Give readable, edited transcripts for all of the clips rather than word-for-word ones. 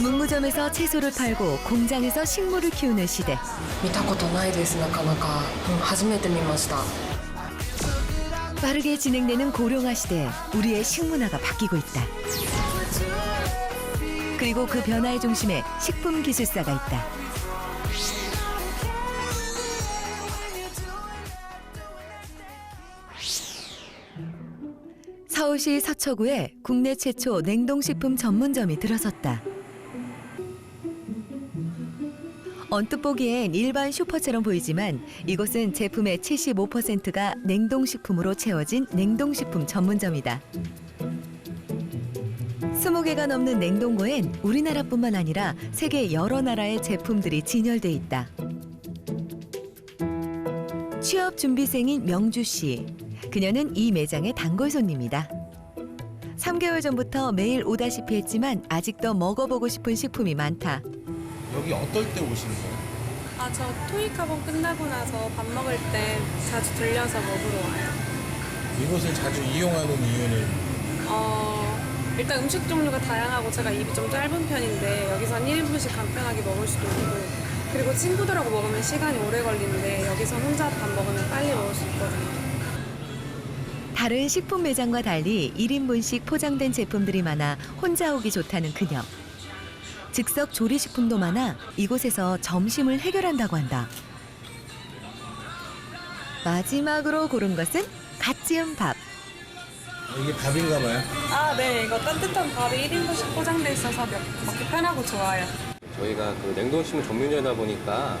문구점에서 채소를 팔고 공장에서 식물을 키우는 시대. 見たことないですなかなか、初めて見ました。 빠르게 진행되는 고령화 시대에 우리의 식문화가 바뀌고 있다. 그리고 그 변화의 중심에 식품 기술사가 있다. 서울시 서초구에 국내 최초 냉동식품 전문점이 들어섰다. 언뜻 보기엔 일반 슈퍼처럼 보이지만 이곳은 제품의 75%가 냉동식품으로 채워진 냉동식품 전문점이다. 20개가 넘는 냉동고엔 우리나라뿐만 아니라 세계 여러 나라의 제품들이 진열돼 있다. 취업 준비생인 명주 씨. 그녀는 이 매장의 단골 손님이다. 3개월 전부터 매일 오다시피 했지만 아직도 먹어보고 싶은 식품이 많다. 여기 어떨 때 오시는 거예요? 저 토익 학원 끝나고 나서 밥 먹을 때 자주 들려서 먹으러 와요. 이곳을 자주 이용하는 이유는? 일단 음식 종류가 다양하고 제가 입이 좀 짧은 편인데 여기선 1인분씩 간편하게 먹을 수도 있고, 그리고 친구들하고 먹으면 시간이 오래 걸리는데 여기서 혼자 밥 먹으면 빨리 먹을 수 있거든요. 다른 식품 매장과 달리 1인분씩 포장된 제품들이 많아 혼자 오기 좋다는 그녀. 즉석 조리식품도 많아 이곳에서 점심을 해결한다고 한다. 마지막으로 고른 것은 갓 지은 밥. 이게 밥인가 봐요? 네. 이거 따뜻한 밥이 1인분씩 포장돼 있어서 먹기 편하고 좋아요. 저희가 그 냉동식품 전문점이다 보니까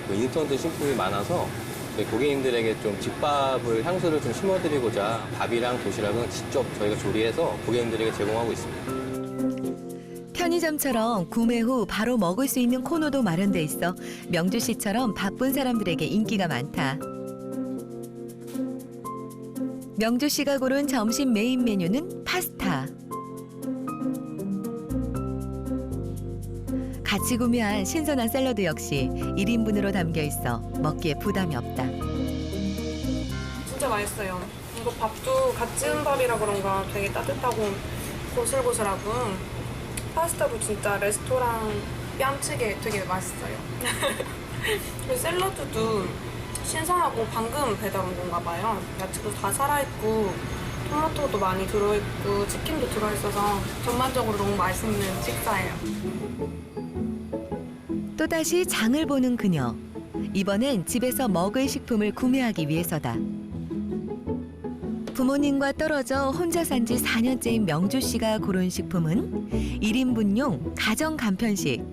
그 인스턴트 식품이 많아서 저희 고객님들에게 좀 집밥을 향수를 좀 심어드리고자 밥이랑 도시락은 직접 저희가 조리해서 고객님들에게 제공하고 있습니다. 편의점처럼 구매 후 바로 먹을 수 있는 코너도 마련돼 있어 명주 씨처럼 바쁜 사람들에게 인기가 많다. 명주 씨가 고른 점심 메인 메뉴는 파스타. 같이 구매한 신선한 샐러드 역시 1인분으로 담겨 있어 먹기에 부담이 없다. 진짜 맛있어요. 이거 밥도 갓 지은 밥이라 그런가 되게 따뜻하고 고슬고슬하고, 파스타도 진짜 레스토랑 뺨치게 되게 맛있어요. 그리고 샐러드도 신선하고 방금 배달 온 건가 봐요. 야채도 다 살아있고 토마토도 많이 들어있고 치킨도 들어있어서 전반적으로 너무 맛있는 식사예요. 또다시 장을 보는 그녀. 이번엔 집에서 먹을 식품을 구매하기 위해서다. 부모님과 떨어져 혼자 산 지 4년째인 명주 씨가 고른 식품은 1인분용 가정 간편식.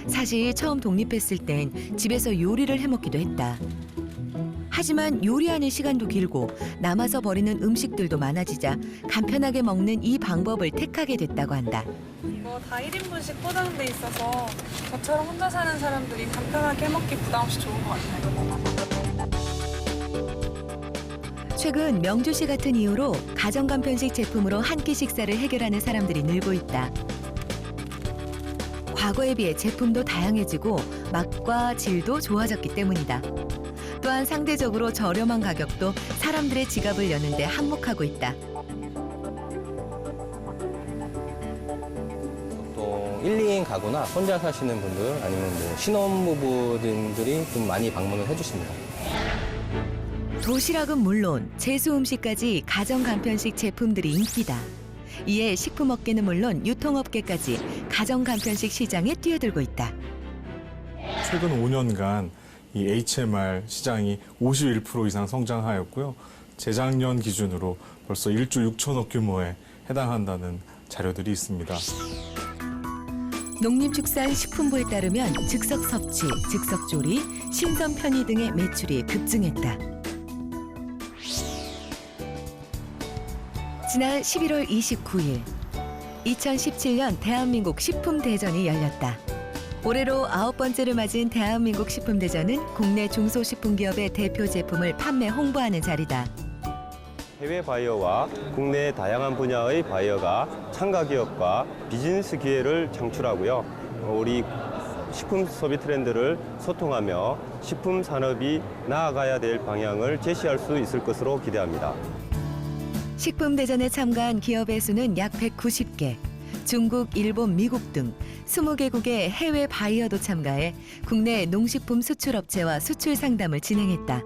사실 처음 독립했을 땐 집에서 요리를 해먹기도 했다. 하지만 요리하는 시간도 길고 남아서 버리는 음식들도 많아지자 간편하게 먹는 이 방법을 택하게 됐다고 한다. 이거 다 1인분씩 포장돼 있어서 저처럼 혼자 사는 사람들이 간편하게 해먹기 부담 없이 좋은 것 같아요. 최근 명주 씨 같은 이유로 가정 간편식 제품으로 한 끼 식사를 해결하는 사람들이 늘고 있다. 과거에 비해 제품도 다양해지고 맛과 질도 좋아졌기 때문이다. 또한 상대적으로 저렴한 가격도 사람들의 지갑을 여는 데 한몫하고 있다. 보통 1, 2인 가구나 혼자 사시는 분들 아니면 뭐 신혼부부들이 좀 많이 방문을 해주십니다. 도시락은 물론 제수 음식까지 가정 간편식 제품들이 인기다. 이에 식품업계는 물론 유통업계까지 가정 간편식 시장에 뛰어들고 있다. 최근 5년간 이 HMR 시장이 51% 이상 성장하였고요. 재작년 기준으로 벌써 1조 6천억 규모에 해당한다는 자료들이 있습니다. 농림축산식품부에 따르면 즉석 섭취, 즉석 조리, 신선 편의 등의 매출이 급증했다. 지난 11월 29일, 2017년 대한민국 식품대전이 열렸다. 올해로 9번째를 맞은 대한민국 식품대전은 국내 중소식품기업의 대표 제품을 판매 홍보하는 자리다. 해외 바이어와 국내 다양한 분야의 바이어가 참가 기업과 비즈니스 기회를 창출하고요. 우리 식품 소비 트렌드를 소통하며 식품 산업이 나아가야 될 방향을 제시할 수 있을 것으로 기대합니다. 식품대전에 참가한 기업의 수는 약 190개. 중국, 일본, 미국 등 20개국의 해외 바이어도 참가해 국내 농식품 수출업체와 수출 상담을 진행했다.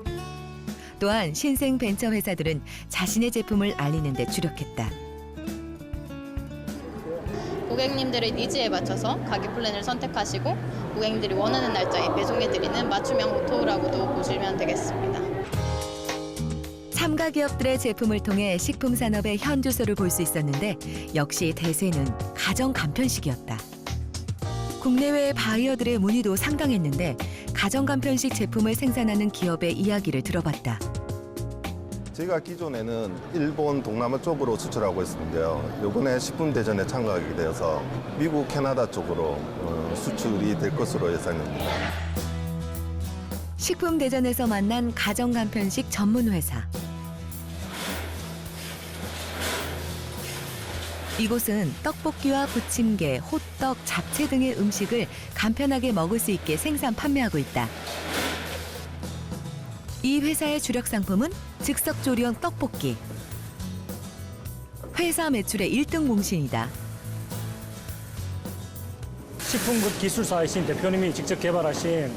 또한 신생 벤처 회사들은 자신의 제품을 알리는 데 주력했다. 고객님들의 니즈에 맞춰서 가격 플랜을 선택하시고 고객님들이 원하는 날짜에 배송해드리는 맞춤형 오토라고도 보시면 되겠습니다. 참가 기업들의 제품을 통해 식품 산업의 현주소를 볼 수 있었는데 역시 대세는 가정 간편식이었다. 국내외 바이어들의 문의도 상당했는데 가정 간편식 제품을 생산하는 기업의 이야기를 들어봤다. 저희가 기존에는 일본, 동남아 쪽으로 수출하고 있었는데요. 이번에 식품대전에 참가하게 되어서 미국, 캐나다 쪽으로 수출이 될 것으로 예상됩니다. 식품 대전에서 만난 가정 간편식 전문 회사. 이곳은 떡볶이와 부침개, 호떡, 잡채 등의 음식을 간편하게 먹을 수 있게 생산 판매하고 있다. 이 회사의 주력 상품은 즉석 조리형 떡볶이. 회사 매출의 1등 공신이다. 식품급 기술사이신 대표님이 직접 개발하신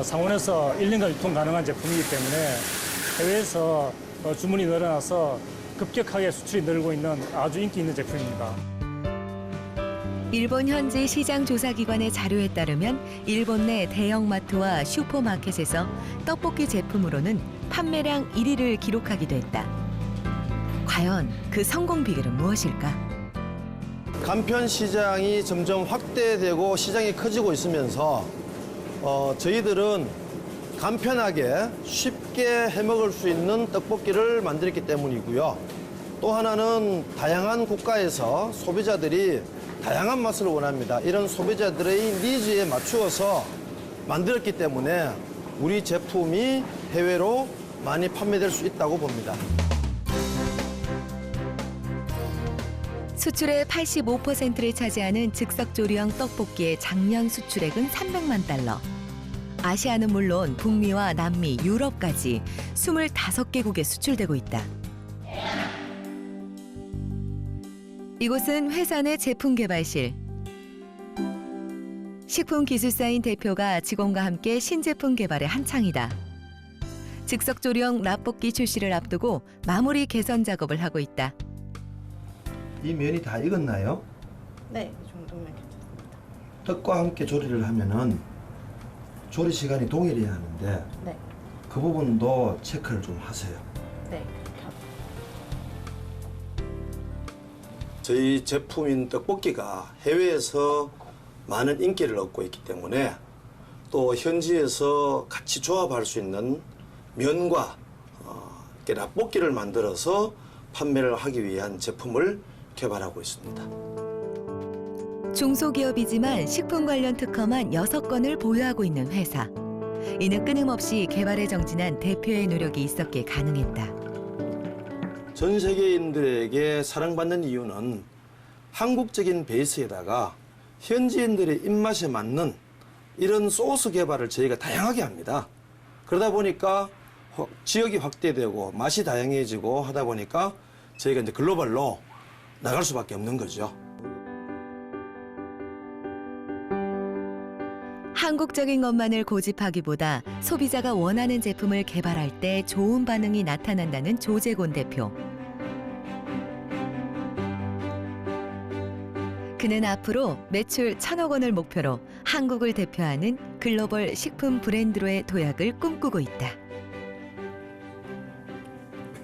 상온에서 1년간 유통 가능한 제품이기 때문에 해외에서 주문이 늘어나서 급격하게 수출이 늘고 있는 아주 인기 있는 제품입니다. 일본 현지 시장 조사기관의 자료에 따르면 일본 내 대형마트와 슈퍼마켓에서 떡볶이 제품으로는 판매량 1위를 기록하기도 했다. 과연 그 성공 비결은 무엇일까? 간편 시장이 점점 확대되고 시장이 커지고 있으면서 저희들은 간편하게 쉽게 해먹을 수 있는 떡볶이를 만들었기 때문이고요. 또 하나는 다양한 국가에서 소비자들이 다양한 맛을 원합니다. 이런 소비자들의 니즈에 맞추어서 만들었기 때문에 우리 제품이 해외로 많이 판매될 수 있다고 봅니다. 수출의 85%를 차지하는 즉석조리형 떡볶이의 작년 수출액은 300만 달러. 아시아는 물론 북미와 남미, 유럽까지 25개국에 수출되고 있다. 이곳은 회사 내 제품 개발실. 식품기술사인 대표가 직원과 함께 신제품 개발에 한창이다. 즉석조리형 라볶이 출시를 앞두고 마무리 개선 작업을 하고 있다. 이 면이 다 익었나요? 네, 이 정도면 괜찮습니다. 떡과 함께 조리를 하면은 조리 시간이 동일해야 하는데 네, 그 부분도 체크를 좀 하세요. 네. 저희 제품인 떡볶이가 해외에서 많은 인기를 얻고 있기 때문에 또 현지에서 같이 조합할 수 있는 면과 이렇게 라볶이를 만들어서 판매를 하기 위한 제품을 개발하고 있습니다. 중소기업이지만 식품 관련 특허만 6건을 보유하고 있는 회사. 이는 끊임없이 개발에 정진한 대표의 노력이 있었기에 가능했다. 전 세계인들에게 사랑받는 이유는 한국적인 베이스에다가 현지인들의 입맛에 맞는 이런 소스 개발을 저희가 다양하게 합니다. 그러다 보니까 지역이 확대되고 맛이 다양해지고 하다 보니까 저희가 이제 글로벌로 나갈 수밖에 없는 거죠. 한국적인 것만을 고집하기보다 소비자가 원하는 제품을 개발할 때 좋은 반응이 나타난다는 조재곤 대표. 그는 앞으로 매출 1,000억 원을 목표로 한국을 대표하는 글로벌 식품 브랜드로의 도약을 꿈꾸고 있다.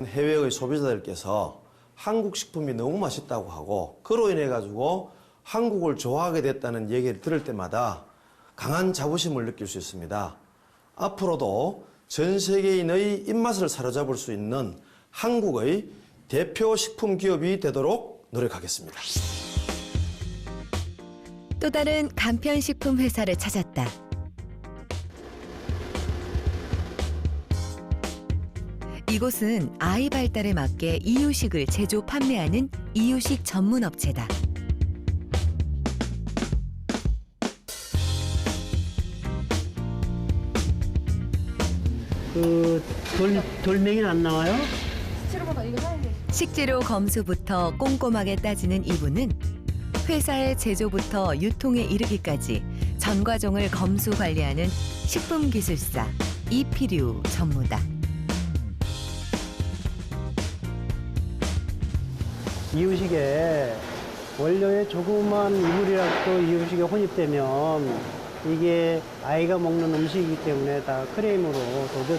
해외의 소비자들께서 한국 식품이 너무 맛있다고 하고 그로 인해 가지고 한국을 좋아하게 됐다는 얘기를 들을 때마다 강한 자부심을 느낄 수 있습니다. 앞으로도 전 세계인의 입맛을 사로잡을 수 있는 한국의 대표 식품 기업이 되도록 노력하겠습니다. 또 다른 간편식품 회사를 찾았다. 이곳은 아이 발달에 맞게 이유식을 제조 판매하는 이유식 전문 업체다. 돌멩이는 안 나와요? 식재료 검수부터 꼼꼼하게 따지는 이분은 회사의 제조부터 유통에 이르기까지 전 과정을 검수 관리하는 식품기술사 이필유 전무다. 이유식에 원료에 조그만 이물이라도 이유식에 혼입되면 이게 아이가 먹는 음식이기 때문에 다 크레임으로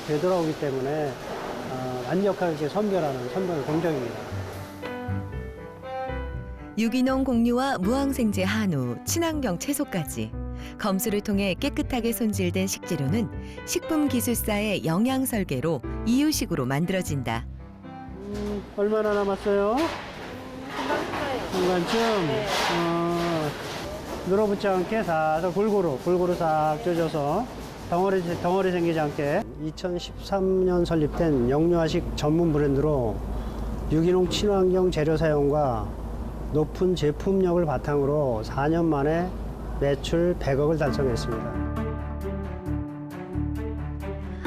되돌아오기 때문에 완벽하게 선별 공정입니다. 유기농 곡류와 무항생제 한우, 친환경 채소까지 검수를 통해 깨끗하게 손질된 식재료는 식품기술사의 영양 설계로 이유식으로 만들어진다. 얼마나 남았어요? 중간쯤? 네. 늘어붙지 않게 살짝 골고루 싹 쪄줘서 덩어리 생기지 않게. 2013년 설립된 영유아식 전문 브랜드로 유기농 친환경 재료 사용과 높은 제품력을 바탕으로 4년 만에 매출 100억을 달성했습니다.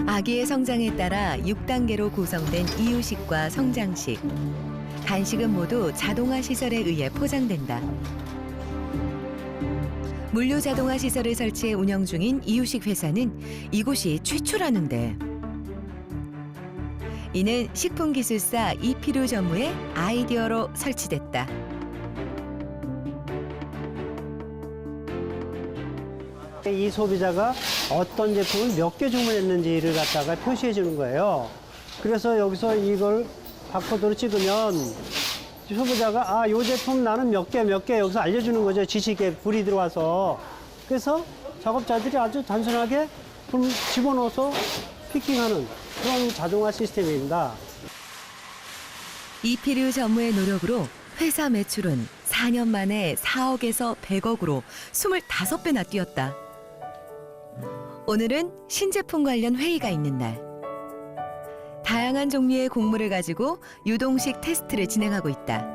아기의 성장에 따라 6단계로 구성된 이유식과 성장식. 간식은 모두 자동화 시설에 의해 포장된다. 물류 자동화 시설을 설치해 운영 중인 이유식 회사는 이곳이 최초라는데. 이는 식품기술사 이필유 전무의 아이디어로 설치됐다. 이 소비자가 어떤 제품을 몇 개 주문했는지를 갖다가 표시해 주는 거예요. 그래서 여기서 이걸 바코드로 찍으면 소비자가 이 제품 나는 몇 개 여기서 알려주는 거죠. 지식에 불이 들어와서. 그래서 작업자들이 아주 단순하게 집어넣어서 피킹하는 그런 자동화 시스템입니다. 이필유 전무의 노력으로 회사 매출은 4년 만에 4억에서 100억으로 25배나 뛰었다. 오늘은 신제품 관련 회의가 있는 날. 다양한 종류의 곡물을 가지고 유동식 테스트를 진행하고 있다.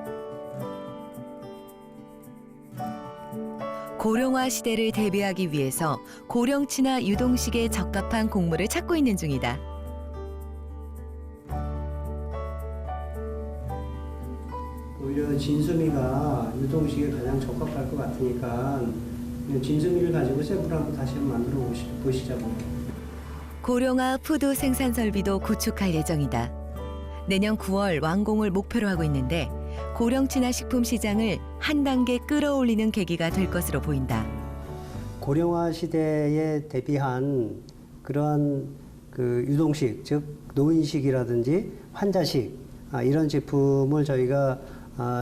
고령화 시대를 대비하기 위해서 고령치나 유동식에 적합한 곡물을 찾고 있는 중이다. 오히려 진수미가 유동식에 가장 적합할 것 같으니까 진수미를 가지고 샘플을 한번 다시 만들어 보시자고요. 고령화 푸드 생산 설비도 구축할 예정이다. 내년 9월 완공을 목표로 하고 있는데 고령친화 식품 시장을 한 단계 끌어올리는 계기가 될 것으로 보인다. 고령화 시대에 대비한 그러한 유동식, 즉 노인식이라든지 환자식 이런 제품을 저희가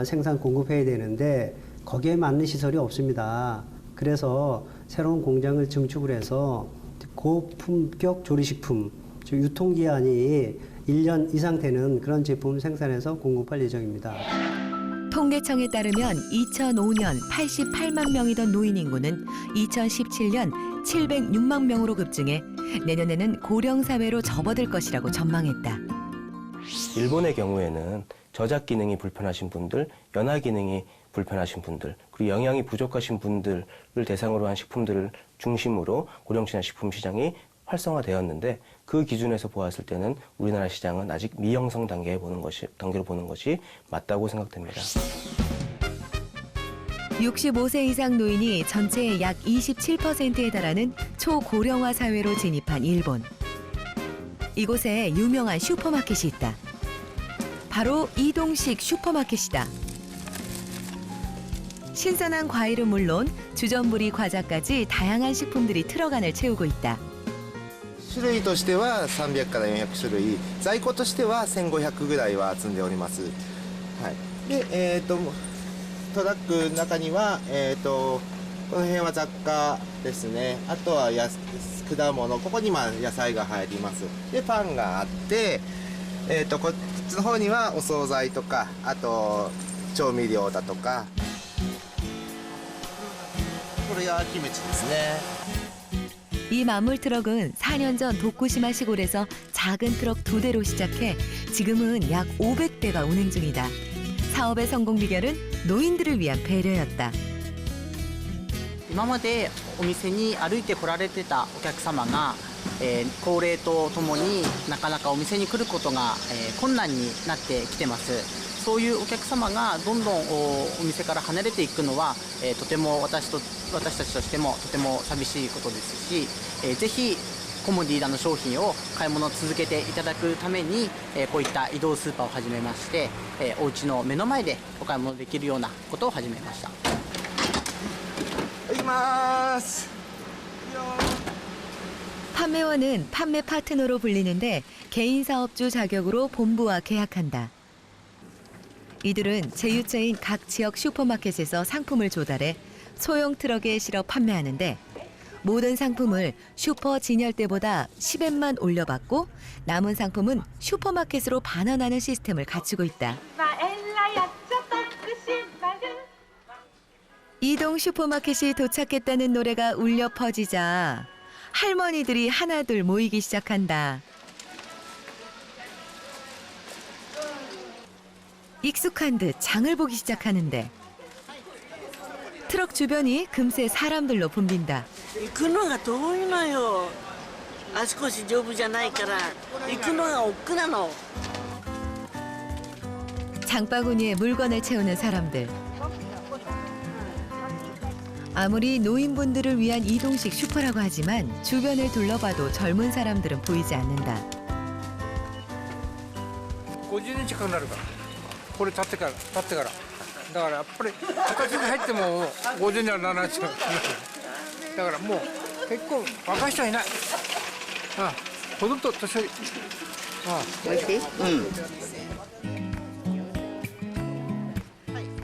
생산 공급해야 되는데 거기에 맞는 시설이 없습니다. 그래서 새로운 공장을 증축을 해서 고품격 조리식품, 즉 유통기한이 1년 이상 되는 그런 제품을 생산해서 공급할 예정입니다. 통계청에 따르면 2005년 88만 명이던 노인 인구는 2017년 706만 명으로 급증해 내년에는 고령 사회로 접어들 것이라고 전망했다. 일본의 경우에는 저작 기능이 불편하신 분들, 연화 기능이 불편하신 분들, 그리고 영양이 부족하신 분들을 대상으로 한 식품들을 중심으로 고령친화 식품 시장이 활성화되었는데 그 기준에서 보았을 때는 우리나라 시장은 아직 미형성 단계로 보는 것이 맞다고 생각됩니다. 65세 이상 노인이 전체의 약 27%에 달하는 초고령화 사회로 진입한 일본. 이곳에 유명한 슈퍼마켓이 있다. 바로 이동식 슈퍼마켓이다. 신선한 과일은 물론 주전부리 과자까지 다양한 식품들이 트럭 안을 채우고 있다. 種類としては300から400種類、在庫としては1500ぐらいは積んでおります。はい。で、トラックの中にはこの辺は雑貨ですね。あとは果物、ここに野菜が入ります。で、パンがあって、こっちの方にはお惣菜とか、あと調味料だとか。これがキムチですね。 이 만물 트럭은 4년 전 도쿠시마 시골에서 작은 트럭 2대로 시작해 지금은 약 500대가 운행 중이다. 사업의 성공 비결은 노인들을 위한 배려였다. 今までお店に歩いて来られてたお客様が、高齢とともになかなかお店に来ることが、困難になってきてます。そういうお客様がどんどんお店から離れていくのは、とても私たちとしてもとても寂しいことですし、ぜひコモディーダの商品を買い物を続けていただくために、こういった移動スーパーを始めまして、お家の目の前でお買い物できるようなことを始めました。行きます。 판매원은 판매 파트너로 불리는데 개인 사업주 자격으로 본부와 계약한다. 이들은 제휴처인 각 지역 슈퍼마켓에서 상품을 조달해 소형 트럭에 실어 판매하는데 모든 상품을 슈퍼 진열대보다 10엔만 올려받고 남은 상품은 슈퍼마켓으로 반환하는 시스템을 갖추고 있다. 이동 슈퍼마켓이 도착했다는 노래가 울려 퍼지자 할머니들이 하나둘 모이기 시작한다. 익숙한 듯 장을 보기 시작하는데 트럭 주변이 금세 사람들로 붐빈다. 行くのが遠いのよ。足腰丈夫じゃないから行くのが億劫なの。 장바구니에 물건을 채우는 사람들. 아무리 노인분들을 위한 이동식 슈퍼라고 하지만 주변을 둘러봐도 젊은 사람들은 보이지 않는다. 50年近くなるからこれ立ってからだからやっぱり昔に入っても50年は70年だからもう結構若い人はいない。ほとんど年寄り。おいしい？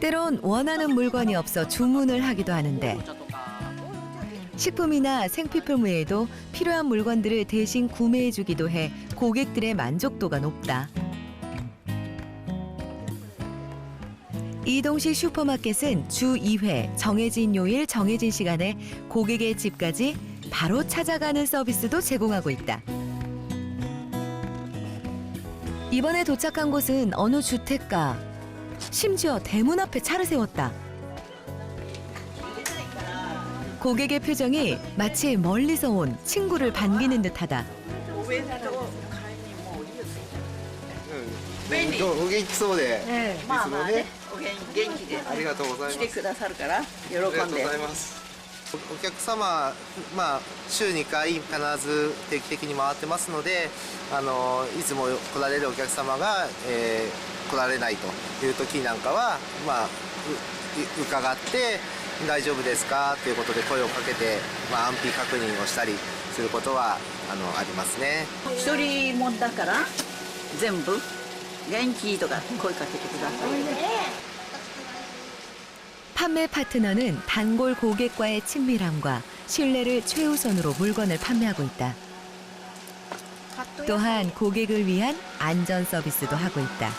때론 원하는 물건이 없어 주문을 하기도 하는데 식품이나 생필품 외에도 필요한 물건들을 대신 구매해주기도 해 고객들의 만족도가 높다. 이동식 슈퍼마켓은 주 2회 정해진 요일 정해진 시간에 고객의 집까지 바로 찾아가는 서비스도 제공하고 있다. 이번에 도착한 곳은 어느 주택가. 심지어 대문 앞에 차를 세웠다. 고객의 표정이 마치 멀리서 온 친구를 반기는 듯하다. お元気そうで。まあまあね、お元気でありがとうございます。来てくださるから喜んで。ありがとうございます。お客様、週2回必ず定期的に回ってますので、いつも来られるお客様が、来られないという時なんかは、伺って大丈夫ですかということで声をかけて、安否確認をしたりすることはありますね。一人もんだから全部元気とか声かけてください。 판매 파트너는 단골 고객과의 친밀함과 신뢰를 최우선으로 물건을 판매하고 있다. 또한 고객을 위한 안전 서비스도 하고 있다.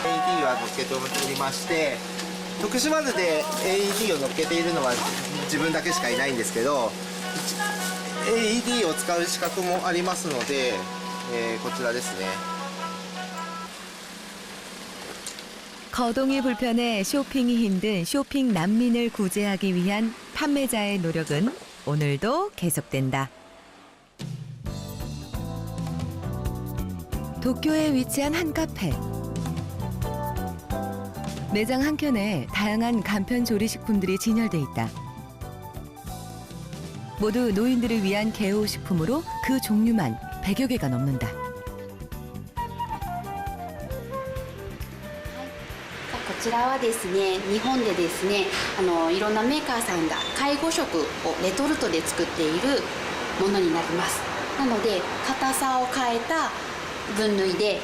AED は乗っけておりまして、徳島で AED を乗っけているのは自分だけしかいないんですけど、AED を使う資格もありますので、こちらですね。 거동이 불편해 쇼핑이 힘든 쇼핑 난민을 구제하기 위한 판매자의 노력은 오늘도 계속된다. 도쿄에 위치한 한 카페. 매장 한켠에 다양한 간편 조리식품들이 진열돼 있다. 모두 노인들을 위한 개호식품으로 그 종류만 100여 개가 넘는다. こちらはですね、日本でですね、いろんなメーカーさんが介護食をレトルトで作っているものになります。なので硬さを変えた分類で、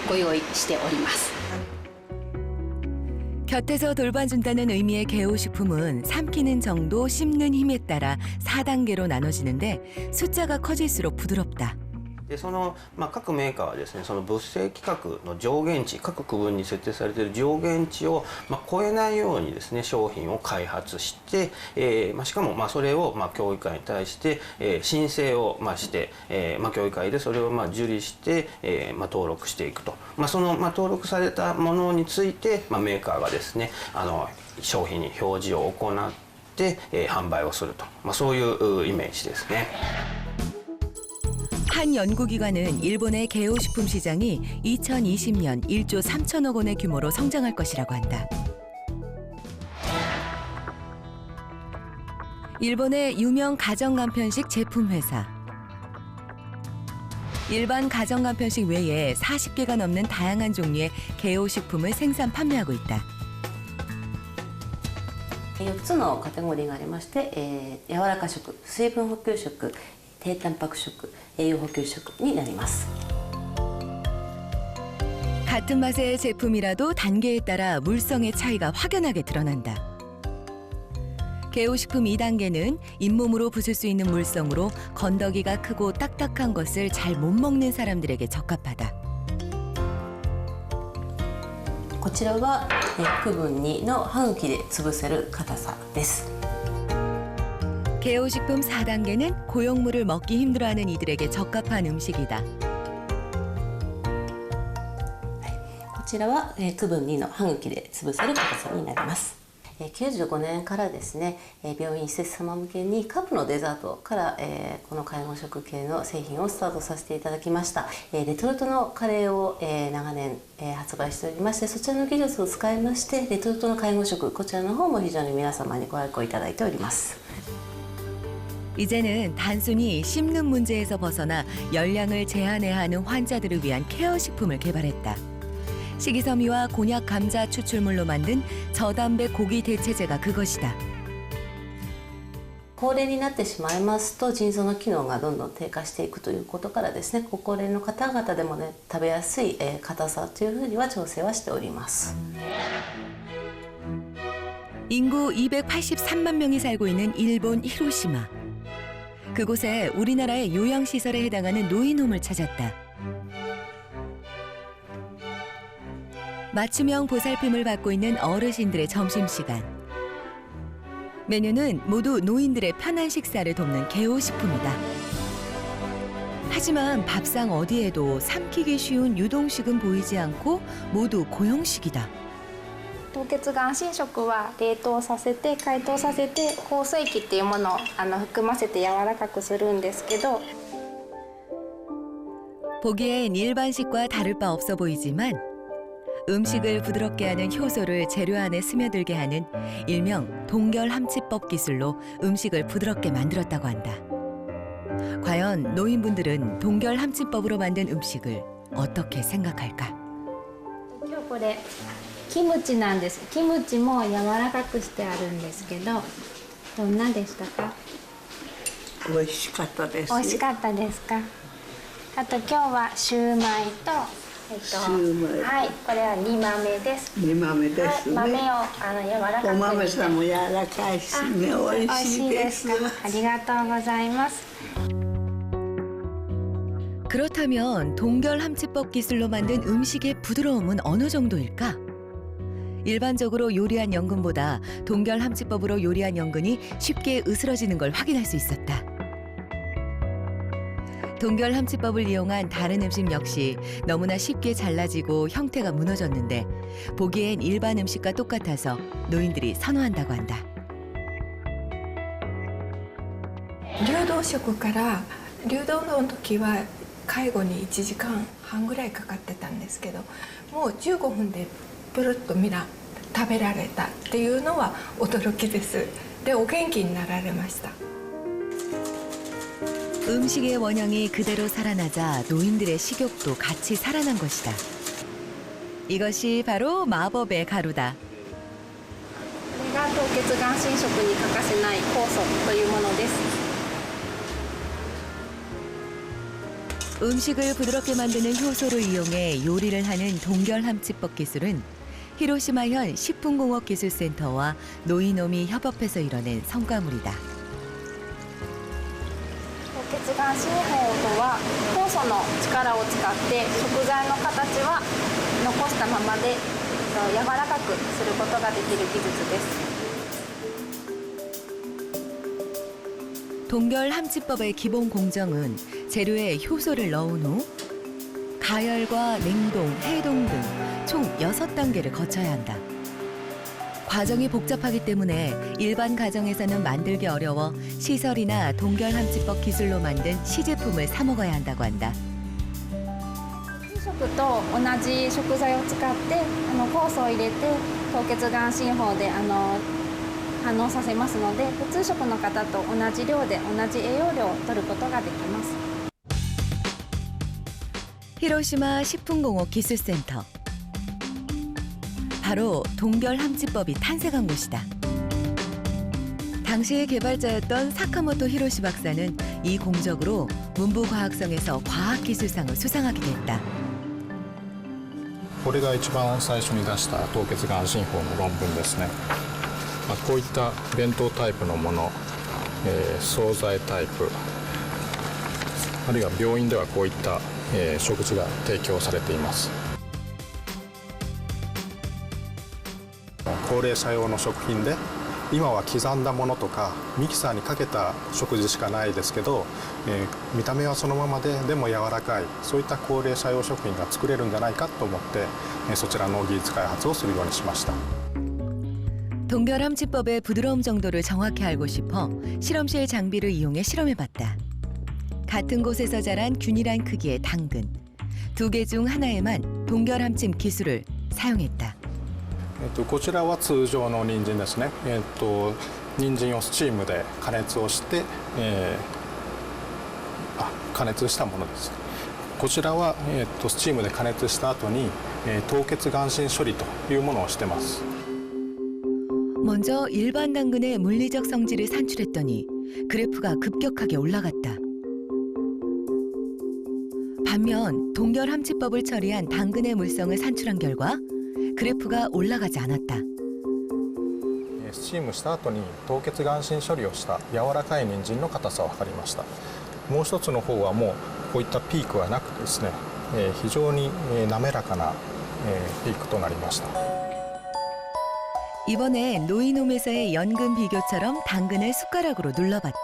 ご用意しております。 곁에서 돌봐준다는 의미의 개호식품은 삼키는 정도, 씹는 힘에 따라 4단계로 나눠지는데 숫자가 커질수록 부드럽다. で各メーカーはですね、その物性規格の上限値、各区分に設定されている上限値を超えないようにですね、商品を開発して、しかもそれを協議会に対して申請をして、協議会でそれを受理して、登録していくと、その登録されたものについてメーカーがですね、商品に表示を行って、販売をすると、そういうイメージですね。한 연구기관은 일본의 개호식품 시장이 2020년 1조 3천억 원의 규모로 성장할 것이라고 한다. 일본의 유명 가정간편식 제품 회사. 일반 가정간편식 외에 40개가 넘는 다양한 종류의 개호식품을 생산 판매하고 있다. 4つのカテゴリーがありまして、柔らか食、水分補給食、低タンパク食、栄養補給食になります。 같은 맛의 제품이라도 단계에 따라 물성의 차이가 확연하게 드러난다. 개호식품 2단계는 잇몸으로 부술 수 있는 물성으로 건더기가 크고 딱딱한 것을 잘 못 먹는 사람들에게 적합하다. こちらは区分2の歯茎で潰せる硬さです。 개호식품 4단계는 고용물을 먹기 힘들어하는 이들에게 적합한 음식이다. こちらは区分2の歯茎で潰せる硬さになります。95年からですね、病院施設様向けにカップのデザートからこの介護食系の製品をスタートさせていただきました。レトルトのカレーを長年発売しておりまして、そちらの技術を使いましてレトルトの介護食、こちらの方も非常に皆様にご愛顧いただいております。 이제는 단순히 씹는 문제에서 벗어나 열량을 제한해야 하는 환자들을 위한 케어 식품을 개발했다. 식이섬유와 곤약 감자 추출물로 만든 저담배 고기 대체제가 그것이다. 高齢になってしまいますと腎臓の機能がどんどん低下していくということからですね、ご高齢の方々でもね食べやすい硬さというふうには調整はしております。 인구 283만 명이 살고 있는 일본 히로시마. 그곳에 우리나라의 요양시설에 해당하는 노인홈을 찾았다. 맞춤형 보살핌을 받고 있는 어르신들의 점심시간. 메뉴는 모두 노인들의 편한 식사를 돕는 개호식품이다. 하지만 밥상 어디에도 삼키기 쉬운 유동식은 보이지 않고 모두 고형식이다. 凍結が安心食は冷凍させて解凍させて酵素液っていうものを含ませて柔らかくするんですけど 보기엔 일반식과 다를 바 없어 보이지만 음식을 부드럽게 하는 효소를 재료 안에 스며들게 하는 일명 동결 함치법 기술로 음식을 부드럽게 만들었다고 한다. 과연 노인분들은 동결 함치법으로 만든 음식을 어떻게 생각할까? 今日これキムチなんです。キムチも柔らかくしてあるんですけど、どんなでしたか？美味しかったです。美味しかったですか？あと今日はシューマイとシューマイ。はい、これは煮豆です。煮豆ですね。はい、豆を柔らかくして。お豆さんも柔らかいしね、美味しいです。ありがとうございます。 그렇다면 동결 함치법 기술로 만든 음식의 부드러움은 어느 정도일까? 일반적으로 요리한 연근보다 동결 함치법으로 요리한 연근이 쉽게 으스러지는 걸 확인할 수 있었다. 동결 함치법을 이용한 다른 음식 역시 너무나 쉽게 잘라지고 형태가 무너졌는데 보기엔 일반 음식과 똑같아서 노인들이 선호한다고 한다. 流動食から流動の時は介護に1時間半ぐらいかかってたんですけど、もう15分でプルッと皆食べられたっていうのは驚きです。で、お元気になられました。 음식의 원형이 그대로 살아나자 노인들의 식욕도 같이 살아난 것이다. 이것이 바로 마법의 가루다. これが凍結が安心食に欠かせない酵素というものです。 음식을 부드럽게 만드는 효소를 이용해 요리를 하는 동결 함치법 기술은 히로시마현 식품공업기술센터와 노인홈이 협업해서 이뤄낸 성과물이다. 凍結が安心法とは酵素の力を使って食材の形は残したままで柔らかくすることができる技術です。 동결 함치법의 기본 공정은 재료에 효소를 넣은 후 가열과 냉동, 해동 등 총 6단계를 거쳐야 한다. 과정이 복잡하기 때문에 일반 가정에서는 만들기 어려워 시설이나 동결함치법 기술로 만든 시제품을 사 먹어야 한다고 한다. 食と同じ食材を使って酵素を入れて凍結眼振法で反応させますので普通食の方と同じ量で同じ栄養量を取ることができます。 히로시마 식품공업 기술센터. 바로 동결함치법이 탄생한 곳이다. 당시의 개발자였던 사카모토 히로시 박사는 이 공적으로 문부과학성에서 과학기술상을 수상하게 됐다. これが一番最初に出した凍結眼振法の論文ですね。こういった弁当タイプのもの、惣菜タイプ、あるいは病院ではこういった、食事が提供されています。高齢者用の食品で今は刻んだものとかミキサーにかけた食事しかないですけど、見た目はそのままでも柔らかいそういった高齢者用食品が作れるんじゃないかと思って、そちらの技術開発をするようにしました。 동결함치법의 부드러움 정도를 정확히 알고 싶어 실험실 장비를 이용해 실험해봤다. 같은 곳에서 자란 균일한 크기의 당근. 2개 중 하나에만 동결함침 기술을 사용했다. こちらは通常の人参ですね。人参をスチームで加熱をして、加熱したものです。こちらは、スチームで加熱した後に、凍結眼振処理というものをしてます。 먼저 일반 당근의 물리적 성질을 산출했더니 그래프가 급격하게 올라갔다. 반면 동결함치법을 처리한 당근의 물성을 산출한 결과 그래프가 올라가지 않았다. スチームした後に凍結眼振処理をした柔らかい人参の硬さを測りました。もう一つの方はもうこういったピークはなくてですね、非常に滑らかなピークとなりました。 이번에 노이놈에서의 연근 비교처럼 당근을 숟가락으로 눌러봤다.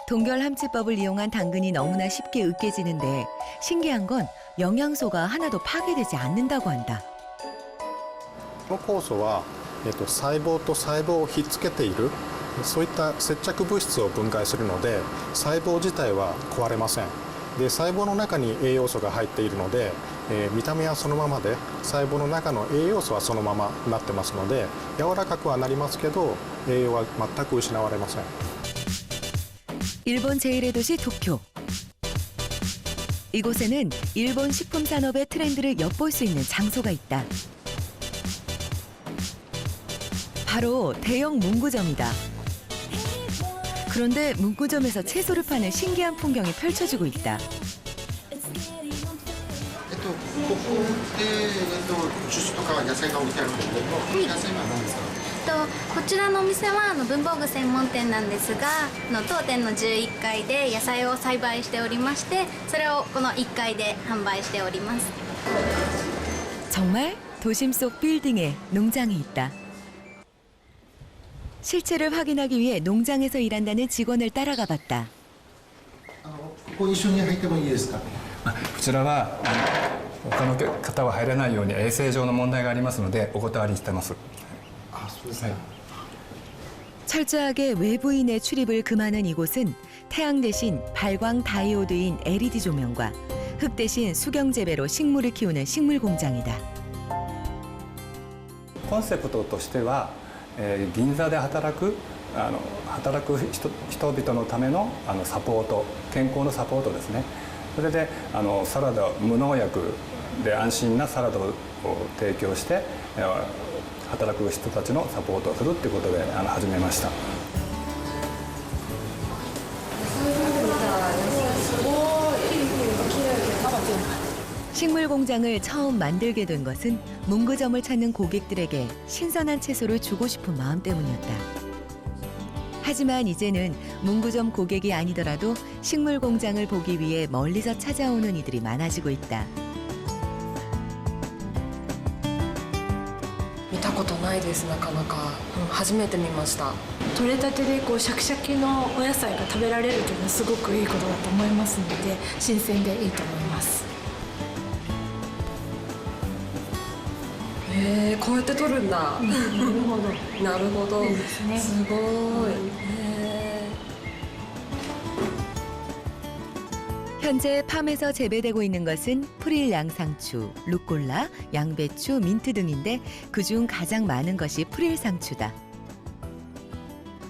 동결함치법을 이용한 당근이 너무나 쉽게 으깨지는데 신기한 건 영양소가 하나도 파괴되지 않는다고 한다. この酵素は、細胞と細胞をひっつけているそういった接着物質を分解するので細胞自体は壊れません。で細胞の中に栄養素が入っているので、見た目はそのままで細胞の中の栄養素はそのままになってますので柔らかくはなりますけど栄養は全く失われません。 일본 제1의 도시 도쿄. 이곳에는 일본 식품 산업의 트렌드를 엿볼 수 있는 장소가 있다. 바로 대형 문구점이다. 그런데 문구점에서 채소를 파는 신기한 풍경이 펼쳐지고 있다. ここでジュースとか野菜が置いてあるんですけど、この野菜は何ですか？こちらのお店は文房具専門店なんですが当店の11階で野菜を栽培しておりましてそれをこの1階で販売しております。 정말 도심 속 빌딩에 농장이 있다. 실체를 확인하기 위해 농장에서 일한다는 직원을 따라가 봤다. ここ一緒に入ってもいいですか？こちらは他の方は入れないように衛生上の問題がありますのでお断りしてます。 あ、そうですね。 철저하게 외부인의 출입을 금하는 이곳은 태양 대신 발광 다이오드인 LED 조명과 흙 대신 수경 재배로 식물을 키우는 식물 공장이다. コンセプトとしては、銀座で働く人々のためのサポート、健康のサポートですね。それでサラダ無農薬で安心なサラダを提供して働く人たちのサポートをするっていうことで始めました。 식물 공장을 처음 만들게 된 것은 문구점을 찾는 고객들에게 신선한 채소를 주고 싶은 마음 때문이었다. 하지만 이제는 문구점 고객이 아니더라도 식물 공장을 보기 위해 멀리서 찾아오는 이들이 많아지고 있다. 見たことないですなかなか、初めて見ました。取れたてでシャキシャキのお野菜が食べられるというのはすごくいいことだと思いますので新鮮でいいと思います。へえ、こうやって撮るんだ。なるほど。なるほど。いいですね。すごい。へ 현재 팜에서 재배되고 있는 것은 프릴 양상추, 루꼴라, 양배추, 민트 등인데 그중 가장 많은 것이 프릴 상추다.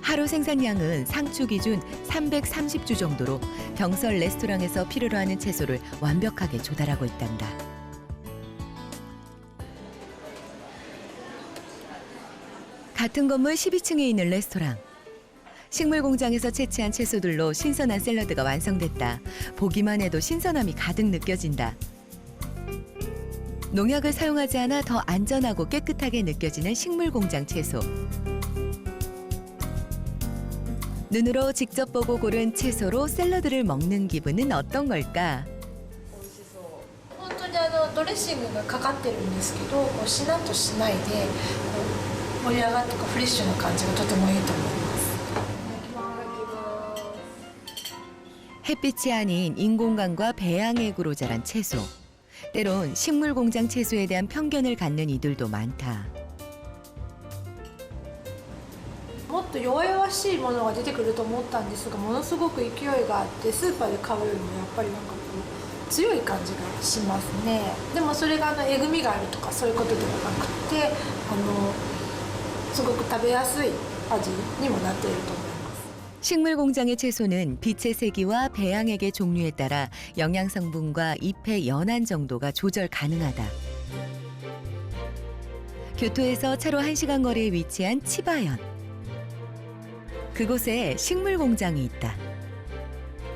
하루 생산량은 상추 기준 330주 정도로 병설 레스토랑에서 필요로 하는 채소를 완벽하게 조달하고 있단다. 같은 건물 12층에 있는 레스토랑. 식물 공장에서 채취한 채소들로 신선한 샐러드가 완성됐다. 보기만 해도 신선함이 가득 느껴진다. 농약을 사용하지 않아 더 안전하고 깨끗하게 느껴지는 식물 공장 채소. 눈으로 직접 보고 고른 채소로 샐러드를 먹는 기분은 어떤 걸까? 本当にドレッシングがかかってるんですけど、こうしなっとしないで、こう盛り上がってフレッシュな感じがとてもいいと思います。 햇빛이 아닌 인공광과 배양액으로 자란 채소. 때론 식물 공장 채소에 대한 편견을 갖는 이들도 많다. もっと弱々しいものが出てくると思ったんですが、ものすごく勢いがあって、スーパーで買うよりもやっぱりなんかこう強い感じがしますね。でもそれがえぐみがあるとかそういうことではなくて、すごく食べやすい味にもなっていると思います。 식물 공장의 채소는 빛의 세기와 배양액의 종류에 따라 영양 성분과 잎의 연한 정도가 조절 가능하다. 교토에서 차로 1시간 거리에 위치한 치바현. 그곳에 식물 공장이 있다.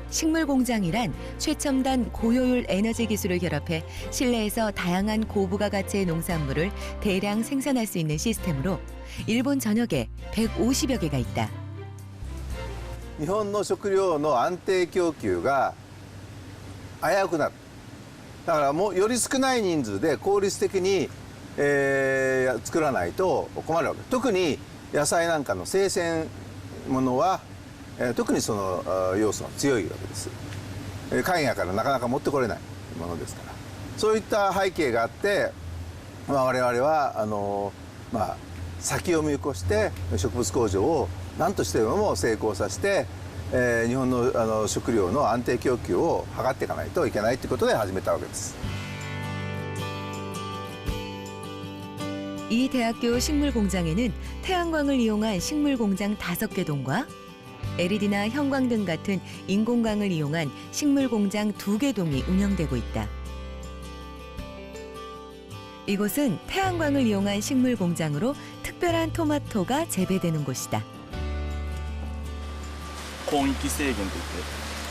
식물 공장이란 최첨단 고효율 에너지 기술을 결합해 실내에서 다양한 고부가 가치의 농산물을 대량 생산할 수 있는 시스템으로 일본 전역에 150여 개가 있다. 日本の食料の安定供給が危うくなる。だからもうより少ない人数で効率的に、作らないと困るわけ。特に野菜なんかの生鮮ものは、特にその要素が強いわけです。海外からなかなか持ってこれないものですから。そういった背景があって、我々は先を見越して植物工場を何としても成功させて、日本の食料の安定供給を図っていかないといけないということで始めたわけです。 이 대학교 식물 공장에는 태양광을 이용한 식물 공장 5개 동과 LED나 형광 등 같은 인공광을 이용한 식물 공장 2개 동이 운영되고 있다. 이곳은 태양광을 이용한 식물 공장으로 특별한 토마토가 재배되는 곳이다. 光域制限といって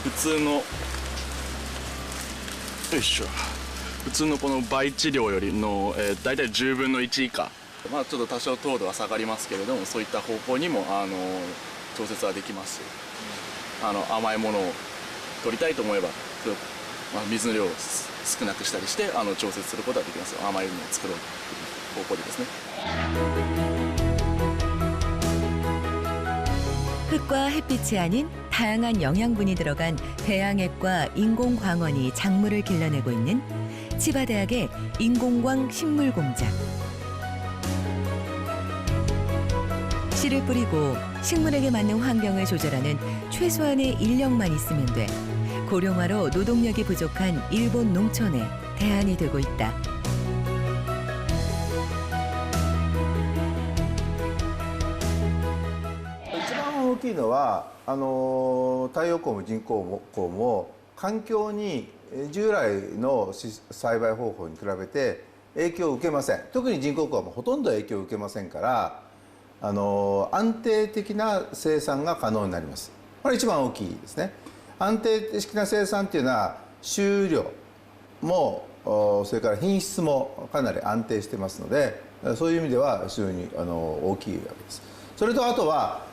普通の普通のこの培地量よりの、大体10分の1以下、ちょっと多少糖度は下がりますけれども、そういった方向にも調節はできますし、甘いものを取りたいと思えば、水の量を少なくしたりして調節することはできますよ。甘いものを作ろうという方向でですね。 흙과 햇빛이 아닌 다양한 영양분이 들어간 배양액과 인공광원이 작물을 길러내고 있는 치바대학의 인공광 식물공장. 씨를 뿌리고 식물에게 맞는 환경을 조절하는 최소한의 인력만 있으면 돼 고령화로 노동력이 부족한 일본 농촌의 대안이 되고 있다. 大きいのは太陽光も人工光も環境に従来の栽培方法に比べて影響を受けません。特に人工光はもうほとんど影響を受けませんから安定的な生産が可能になります。これ一番大きいですね。安定的な生産っていうのは収量もそれから品質もかなり安定してますので、そういう意味では非常に大きいわけです。それとあとは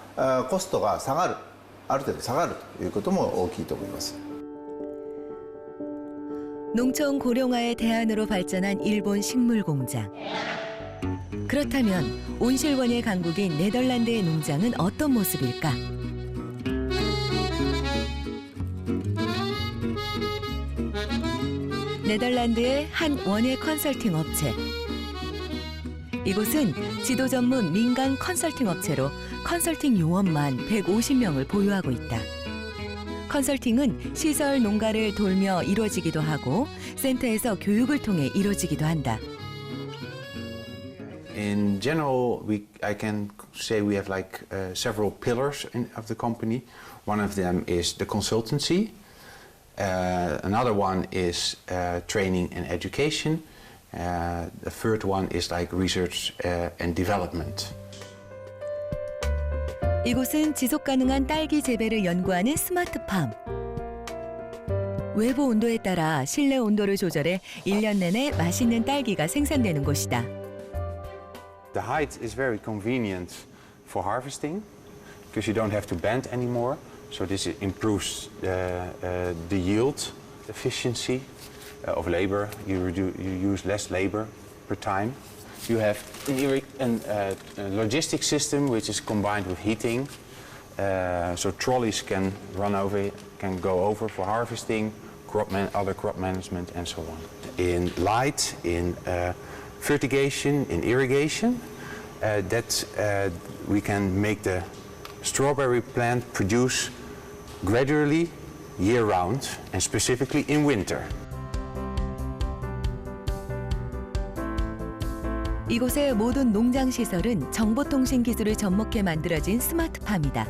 コストが下がる、ある程度下がるということも大きいと思います。 농촌 고령화의 대안으로 발전한 일본 식물 공장. 그렇다면 온실원의 강국인 네덜란드의 농장은 어떤 모습일까? 네덜란드의 한 원예 컨설팅 업체. 이곳은 지도 전문 민간 컨설팅 업체로 컨설팅 요원만 150명을 보유하고 있다. 컨설팅은 시설 농가를 돌며 이루어지기도 하고 센터에서 교육을 통해 이루어지기도 한다. In general, I can say we have like several pillars of the company. One of them is the consultancy. Another one is training and education. The third one is like research and development. 이곳은 지속 가능한 딸기 재배를 연구하는 스마트팜. 외부 온도에 따라 실내 온도를 조절해 1년 내내 맛있는 딸기가 생산되는 곳이다. The height is very convenient for harvesting because you don't have to bend anymore. So this improves the yield, efficiency of labor. You use less labor per time. You have a logistic system which is combined with heating. So trolleys can go over for harvesting, other crop management and so on. In light, in fertigation, in irrigation, we can make the strawberry plant produce gradually year-round and specifically in winter. 이곳의 모든 농장 시설은 정보통신 기술을 접목해 만들어진 스마트팜이다.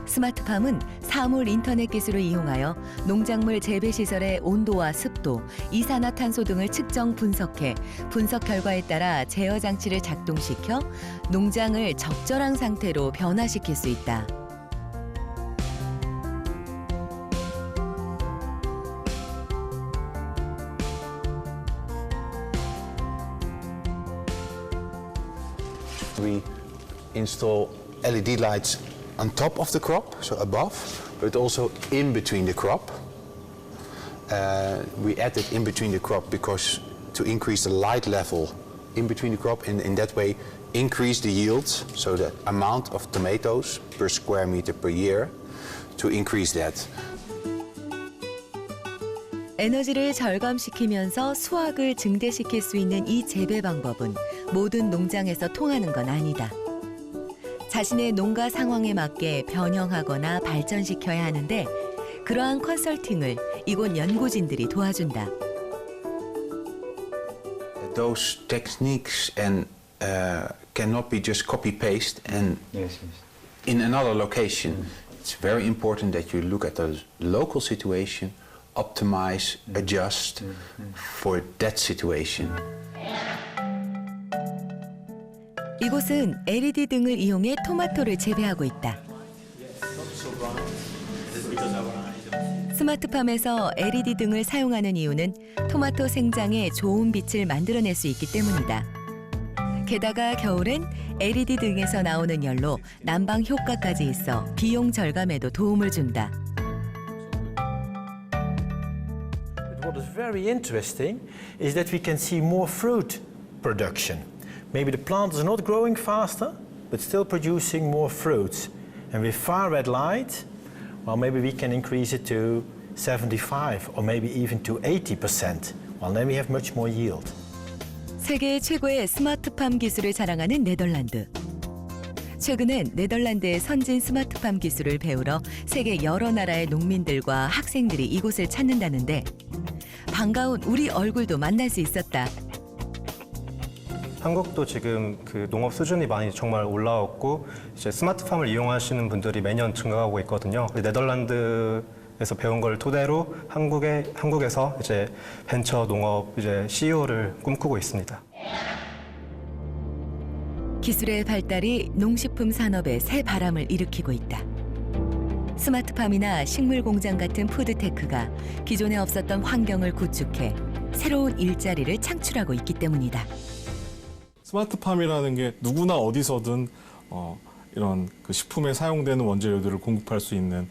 스마트팜은 사물 인터넷 기술을 이용하여 농작물 재배 시설의 온도와 습도, 이산화탄소 등을 측정 분석해 분석 결과에 따라 제어 장치를 작동시켜 농장을 적절한 상태로 변화시킬 수 있다. We install LED lights on top of the crop, so above, but also in between the crop. We add it in between the crop because to increase the light level in between the crop, and in that way increase the yields, so the amount of tomatoes per square meter per year, to increase that. 에너지를 절감시키면서 수확을 증대시킬 수 있는 이 재배 방법은 모든 농장에서 통하는 건 아니다. 자신의 농가 상황에 맞게 변형하거나 발전시켜야 하는데 그러한 컨설팅을 이곳 연구진들이 도와준다. Those techniques cannot be just copy-paste and in another location. It's very important that you look at the local situation, optimize, adjust for that situation. 이곳은 LED 등을 이용해 토마토를 재배하고 있다. 스마트팜에서 LED 등을 사용하는 이유는 토마토 생장에 좋은 빛을 만들어낼 수 있기 때문이다. 게다가 겨울엔 LED 등에서 나오는 열로 난방 효과까지 있어 비용 절감에도 도움을 준다. What is very interesting is that we can see more fruit production. Maybe the plant is not growing faster, but still producing more fruits. And with far red light, well, maybe we can increase it to 75 or maybe even to 80%. Well, then we have much more yield. 세계 최고의 스마트팜 기술을 자랑하는 네덜란드. 최근엔 네덜란드의 선진 스마트팜 기술을 배우러 세계 여러 나라의 농민들과 학생들이 이곳을 찾는다는데 반가운 우리 얼굴도 만날 수 있었다. 한국도 지금 그 농업 수준이 많이 정말 올라왔고 이제 스마트팜을 이용하시는 분들이 매년 증가하고 있거든요. 네덜란드에서 배운 걸 토대로 한국에서 이제 벤처 농업 이제 CEO를 꿈꾸고 있습니다. 기술의 발달이 농식품 산업에 새 바람을 일으키고 있다. 스마트팜이나 식물 공장 같은 푸드테크가 기존에 없었던 환경을 구축해 새로운 일자리를 창출하고 있기 때문이다. 스마트팜이라는 게 누구나 어디서든 이런 그 식품에 사용되는 원재료들을 공급할 수 있는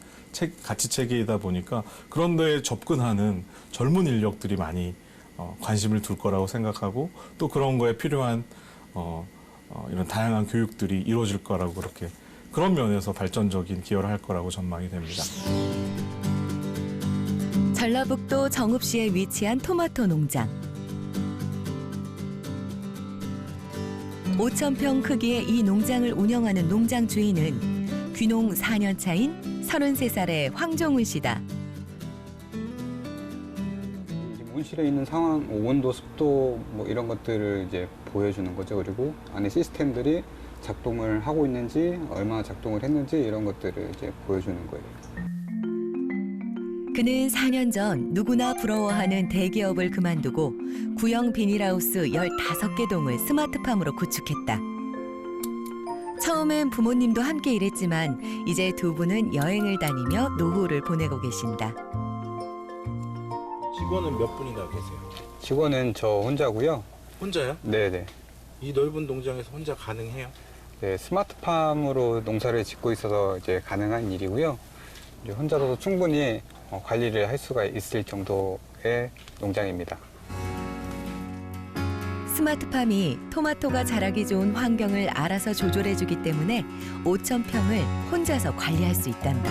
가치 체계이다 보니까 그런 데에 접근하는 젊은 인력들이 많이 관심을 둘 거라고 생각하고 또 그런 거에 필요한 이런 다양한 교육들이 이루어질 거라고 그런 면에서 발전적인 기여를 할 거라고 전망이 됩니다. 전라북도 정읍시에 위치한 토마토 농장. 5,000평 크기의 이 농장을 운영하는 농장 주인은 귀농 4년 차인 33살의 황종훈 씨다. 온실에 있는 상황, 온도, 습도 뭐 이런 것들을 이제 보여주는 거죠. 그리고 안에 시스템들이 작동을 하고 있는지, 얼마나 작동을 했는지 이런 것들을 이제 보여주는 거예요. 그는 4년 전 누구나 부러워하는 대기업을 그만두고 구형 비닐하우스 15개 동을 스마트팜으로 구축했다. 처음엔 부모님도 함께 일했지만 이제 두 분은 여행을 다니며 노후를 보내고 계신다. 직원은 몇 분이나 계세요? 직원은 저 혼자고요. 혼자요? 네네. 이 넓은 농장에서 혼자 가능해요? 네, 스마트팜으로 농사를 짓고 있어서 이제 가능한 일이고요. 이제 혼자서도 충분히 관리를 할 수가 있을 정도의 농장입니다. 스마트팜이 토마토가 자라기 좋은 환경을 알아서 조절해주기 때문에 5,000평을 혼자서 관리할 수 있단다.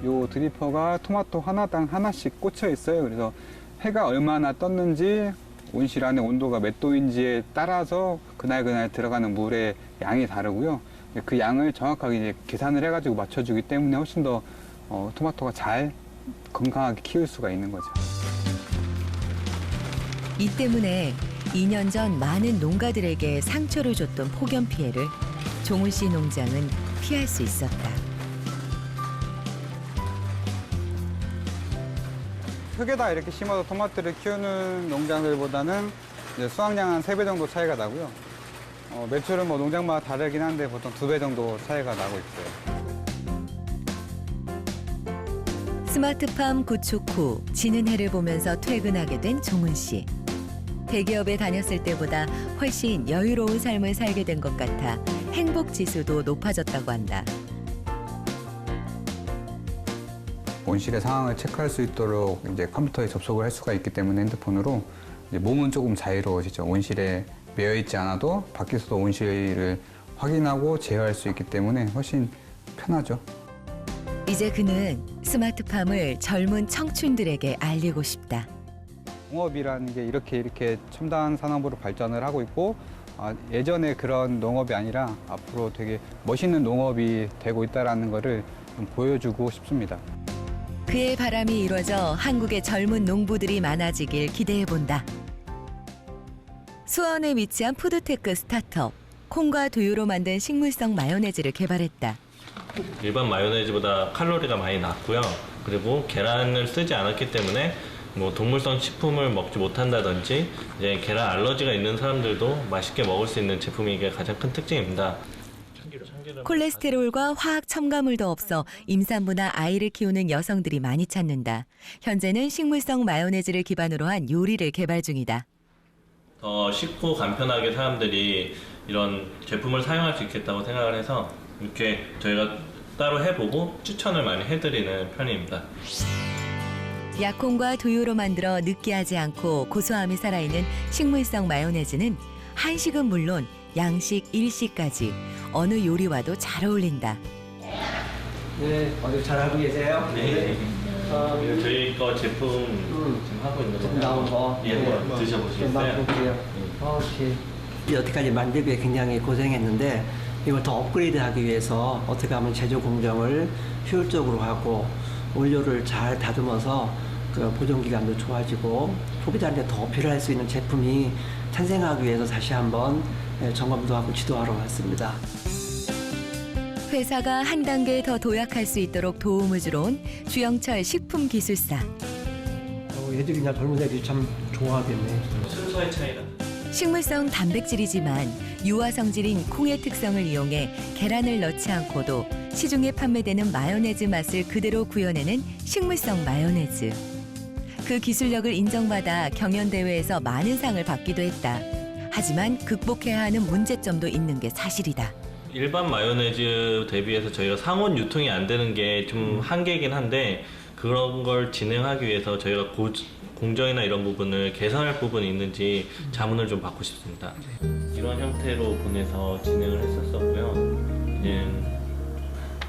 요 드리퍼가 토마토 하나당 하나씩 꽂혀 있어요. 그래서 해가 얼마나 떴는지 온실 안의 온도가 몇 도인지에 따라서 그날 들어가는 물의 양이 다르고요. 그 양을 정확하게 이제 계산을 해가지고 맞춰주기 때문에 훨씬 더 토마토가 잘 건강하게 키울 수가 있는 거죠. 이 때문에 2년 전 많은 농가들에게 상처를 줬던 폭염 피해를 종훈 씨 농장은 피할 수 있었다. 흙에다 이렇게 심어서 토마토를 키우는 농장들보다는 이제 수확량 한 3배 정도 차이가 나고요. 매출은 뭐 농장마다 다르긴 한데 보통 2배 정도 차이가 나고 있어요. 스마트팜 구축 후 지는 해를 보면서 퇴근하게 된 종훈 씨. 대기업에 다녔을 때보다 훨씬 여유로운 삶을 살게 된 것 같아 행복 지수도 높아졌다고 한다. 온실의 상황을 체크할 수 있도록 이제 컴퓨터에 접속을 할 수가 있기 때문에 핸드폰으로 이제 몸은 조금 자유로워지죠. 온실에 매여 있지 않아도 밖에서도 온실을 확인하고 제어할 수 있기 때문에 훨씬 편하죠. 이제 그는 스마트팜을 젊은 청춘들에게 알리고 싶다. 농업이라는 게 이렇게 첨단 산업으로 발전을 하고 있고 예전에 그런 농업이 아니라 앞으로 되게 멋있는 농업이 되고 있다는 거를 좀 보여주고 싶습니다. 그의 바람이 이루어져 한국의 젊은 농부들이 많아지길 기대해본다. 수원에 위치한 푸드테크 스타트업, 콩과 두유로 만든 식물성 마요네즈를 개발했다. 일반 마요네즈보다 칼로리가 많이 낮고요. 그리고 계란을 쓰지 않았기 때문에 뭐 동물성 식품을 먹지 못한다든지 이제 계란 알러지가 있는 사람들도 맛있게 먹을 수 있는 제품이 이게 가장 큰 특징입니다. 콜레스테롤과 화학 첨가물도 없어 임산부나 아이를 키우는 여성들이 많이 찾는다. 현재는 식물성 마요네즈를 기반으로 한 요리를 개발 중이다. 더 쉽고 간편하게 사람들이 이런 제품을 사용할 수 있겠다고 생각을 해서 이렇게 저희가 따로 해보고 추천을 많이 해드리는 편입니다. 약콩과 두유로 만들어 느끼하지 않고 고소함이 살아있는 식물성 마요네즈는 한식은 물론 양식, 일식까지 어느 요리와도 잘 어울린다. 네, 어디 잘하고 계세요? 네. 저희 거 제품 지금 하고 있는 거 나온 거. 예, 한번 드셔보시겠어요? 맛볼게요. 오케이. 여태까지 만들기에 굉장히 고생했는데 이걸 더 업그레이드하기 위해서 어떻게 하면 제조 공정을 효율적으로 하고 원료를 잘 다듬어서 그 보존 기간도 좋아지고 소비자한테 더 어필할 수 있는 제품이 탄생하기 위해서 다시 한번 점검도 하고 지도하러 왔습니다. 회사가 한 단계 더 도약할 수 있도록 도움을 주러 온 주영철 식품기술사. 애들이나 젊은 애들이 참 좋아하겠네. 순서의 차이가. 식물성 단백질이지만 유화 성질인 콩의 특성을 이용해 계란을 넣지 않고도 시중에 판매되는 마요네즈 맛을 그대로 구현해낸 식물성 마요네즈. 그 기술력을 인정받아 경연대회에서 많은 상을 받기도 했다. 하지만 극복해야 하는 문제점도 있는 게 사실이다. 일반 마요네즈 대비해서 저희가 상온 유통이 안 되는 게 좀 한계이긴 한데 그런 걸 진행하기 위해서 저희가 공정이나 이런 부분을 개선할 부분이 있는지 자문을 좀 받고 싶습니다. 이런 형태로 보내서 진행을 했었었고요.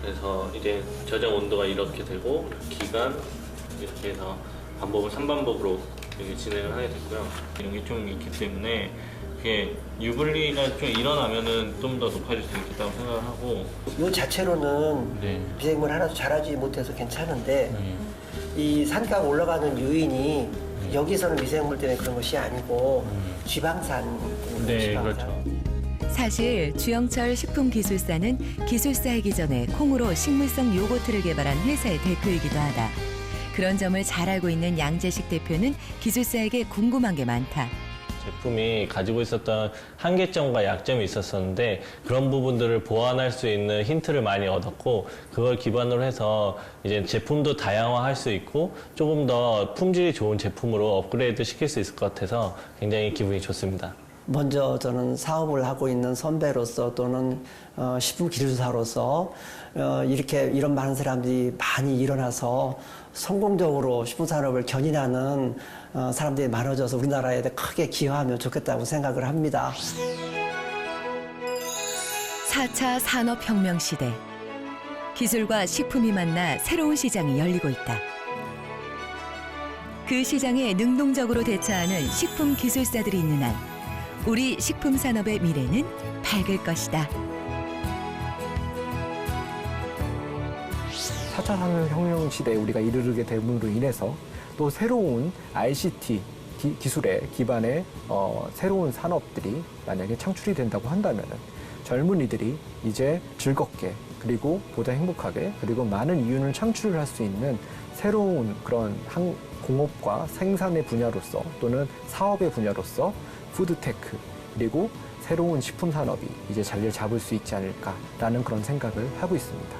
그래서 이제 저장 온도가 이렇게 되고 기간 이렇게 해서 반복을 3반복으로 이렇게 진행을 하게 됐고요. 이런 게 좀 있기 때문에 그게 유불리가 좀 일어나면은 좀 더 높아질 수 있겠다고 생각을 하고. 이 자체로는 미생물 하나도 자라지 못해서 괜찮은데 이 산가가 올라가는 요인이 여기서는 미생물 때문에 그런 것이 아니고 지방산 때문에 지방산. 그렇죠. 사실 주영철 식품기술사는 기술사이기 전에 콩으로 식물성 요거트를 개발한 회사의 대표이기도 하다. 그런 점을 잘 알고 있는 양재식 대표는 기술사에게 궁금한 게 많다. 제품이 가지고 있었던 한계점과 약점이 있었었는데 그런 부분들을 보완할 수 있는 힌트를 많이 얻었고 그걸 기반으로 해서 이제 제품도 다양화할 수 있고 조금 더 품질이 좋은 제품으로 업그레이드 시킬 수 있을 것 같아서 굉장히 기분이 좋습니다. 먼저 저는 사업을 하고 있는 선배로서 또는 식품기술사로서 이런 많은 사람들이 많이 일어나서 성공적으로 식품산업을 견인하는 사람들이 많아져서 우리나라에 크게 기여하면 좋겠다고 생각을 합니다. 4차 산업혁명 시대. 기술과 식품이 만나 새로운 시장이 열리고 있다. 그 시장에 능동적으로 대처하는 식품기술사들이 있는 한 우리 식품산업의 미래는 밝을 것이다. 4차 산업혁명 시대에 우리가 이르게 됨으로 인해서 또 새로운 ICT 기술의 기반의 새로운 산업들이 만약에 창출이 된다고 한다면 젊은이들이 이제 즐겁게 그리고 보다 행복하게 그리고 많은 이윤을 창출을 할 수 있는 새로운 그런 공업과 생산의 분야로서 또는 사업의 분야로서 푸드테크 그리고 새로운 식품 산업이 이제 자리를 잡을 수 있지 않을까라는 그런 생각을 하고 있습니다.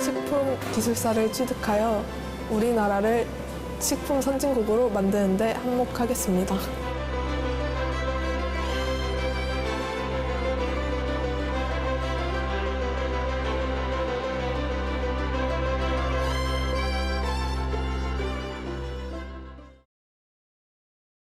식품 기술사를 취득하여 우리나라를 식품 선진국으로 만드는 데 한몫하겠습니다.